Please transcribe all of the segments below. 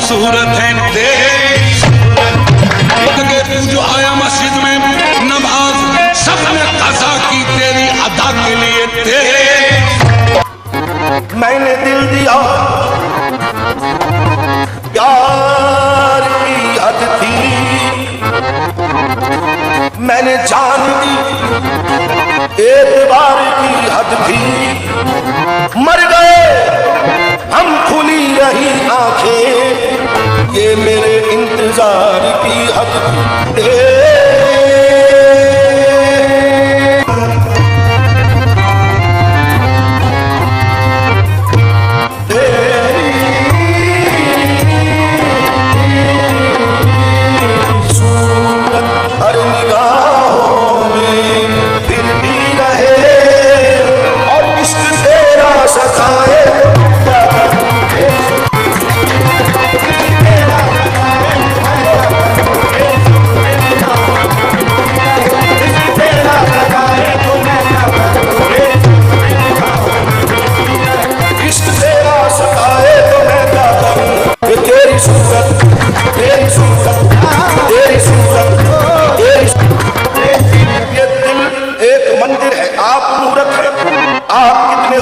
सूरत है तेरी। तू जो आया मस्जिद में नमाज सबने कज़ा की तेरी अदा के लिए तेरे। मैंने दिल दिया प्यार की हद थी, मैंने जान दी एतबार की हद थी। मर गए हम खुली रही आंखें, ये मेरे इंतजार की हद थी।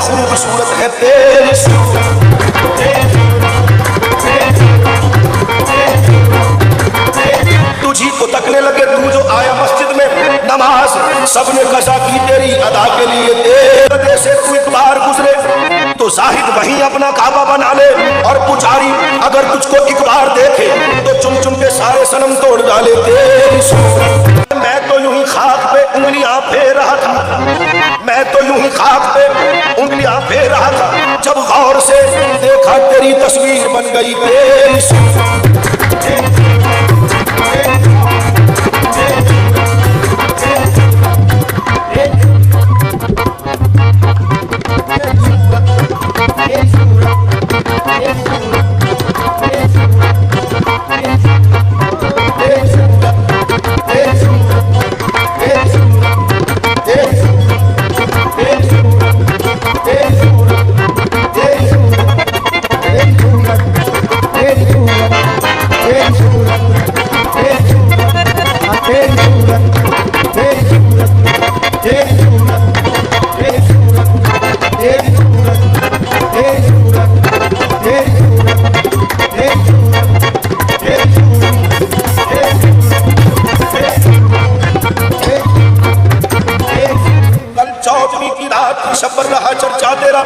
खूबसूरत है तेरी सूरत, तुझी को तकने लगे। तू जो आया मस्जिद में नमाज सबने कज़ा की तेरी अदा के लिए। तेरे से तू एक बार गुजरे तो जाहिद वहीं अपना काबा बना ले, और पुजारी अगर तुझको एक बार देखे तो चुम चुम के सारे सनम तोड़ डाले। तेरी सूरत, मैं तो यूं ही खाक पे उंगलियां फेर रहा था, मैं तो यूं ही खाक पे उंगलियां फेर रहा था, जब गौर से देखा तेरी तस्वीर बन गई। तेरी सूरत, शब्बर रहा चर्चा तेरा,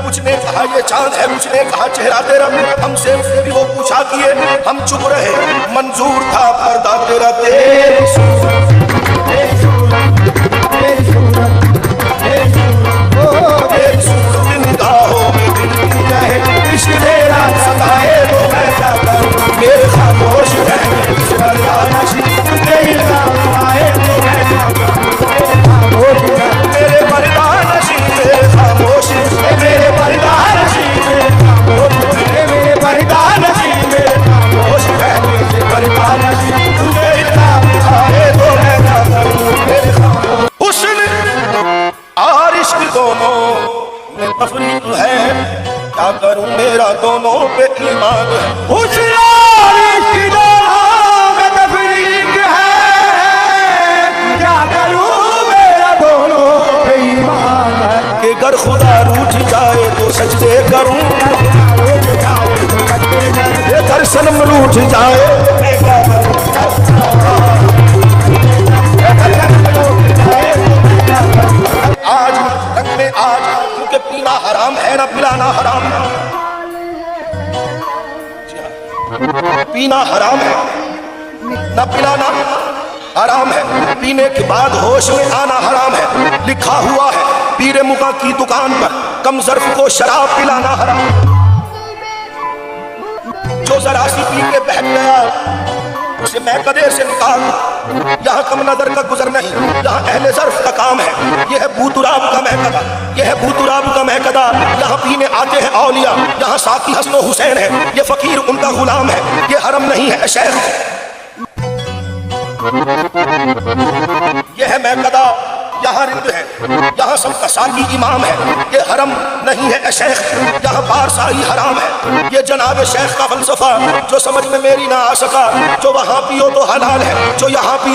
कुछ ने कहा ये चांद है, कुछ ने कहा चेहरा तेरा। हमसे भी वो पूछा किए, हम चुप रहे, मंजूर था पर्दा तेरा। तेरी सूरत, तेरी सूरत, तेरी सूरत, तेरी सूरत, तेरी सूरत निगाहों में दिखती रहे। इश्क तेरा सताए तो मैं क्या करूं, मेरे खामोश रहने तेरी निगाह आए तो मैं क्या करूं, मेरे बलिदान खामोश, मेरे बलिदान मेरे बलिदान मेरे खामोश रहने से बलिदान तो मैं क्या करूं, मेरे खामोश। हुस्न और इश्क दोनों में तफरीक है, क्या करूं मेरा दोनों पे ईमान है। हुस्न और इश्क दोनों में तफरीक है, क्या करूं मेरा दोनों पे ईमान है। कि अगर खुदा रूठ जाए तो सजदे करूं, ये घर सनम रूठ जाए आज तक में आज, क्योंकि पीना हराम है ना पिलाना हराम है। पीना हराम है ना पिलाना हराम है, पीने के बाद होश में आना हराम है। लिखा हुआ है पीरे मुका की दुकान पर कम ज़र्फ को शराब पिलाना हराम। जो जरा सी पी के बहक गया उसे मैं कदे से निकाल। यहाँ कम नजर का गुजर नहीं, यहाँ अहले ज़र्फ का काम है। यह है भूतुराब का महकदा, यह है भूतुराब का महकदा। यहाँ पीने आते हैं औलिया, यहाँ साकी हसन हुसैन है, ये फकीर उनका गुलाम है। ये हरम नहीं है शहर है, यह है महकदा, यहाँ रिंद है, यहाँ सब कसाकी इमाम है। ये हरम नहीं है ए शेख, यहाँ बारसाई हराम है। ये जनाब शेख का फलसफा जो समझ में मेरी ना आ सका, जो वहाँ पियो तो हलाल है, जो यहाँ पियो